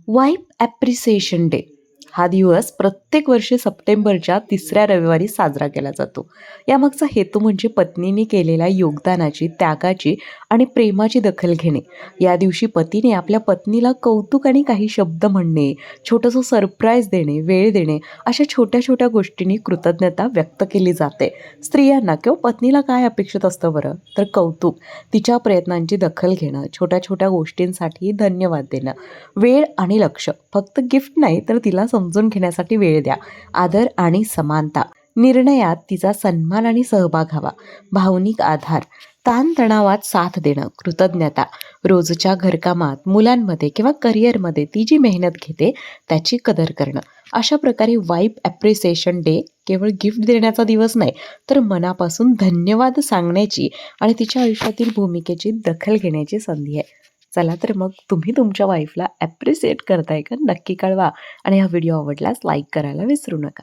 Wife appreciation day हा दिवस प्रत्येक वर्षी सप्टेंबरच्या 3ऱ्या रविवारी साजरा केला जातो. यामागचा हेतू म्हणजे पत्नीने केलेल्या योगदानाची, त्यागाची आणि प्रेमाची दखल घेणे. या दिवशी पतीने आपल्या पत्नीला कौतुक आणि काही शब्द म्हणणे, छोटंसं सरप्राईज देणे, वेळ देणे, अशा छोट्या-छोट्या गोष्टींनी कृतज्ञता व्यक्त केली जाते. स्त्रियांना किंवा पत्नीला काय अपेक्षित असतं बरं? तर कौतुक, तिच्या प्रयत्नांची दखल घेणं, छोट्या-छोट्या गोष्टींसाठी धन्यवाद देणं, वेळ आणि लक्ष. फक्त गिफ्ट नाही तर तिला समजून घेण्यासाठी वेळ द्या. आदर आणि समानता. निर्णयात तिचा सन्मान आणि सहभाग हवा. भावनिक आधार. ताणतणावात साथ देणं. कृतज्ञता. रोजच्या घरकामात, मुलांमध्ये किंवा करिअरमध्ये ती जी मेहनत घेते त्याची कदर करणं. अशा प्रकारे वाईफ ॲप्रिसिएशन डे केवळ गिफ्ट देण्याचा दिवस नाही, तर मनापासून धन्यवाद सांगण्याची आणि तिच्या आयुष्यातील भूमिकेची दखल घेण्याची संधी आहे. चला तर मग तुम्ही तुमच्या वाईफला ॲप्रिशिएट करताय का? नक्की कळवा आणि हा व्हिडिओ आवडल्यास लाईक करायला विसरू नका.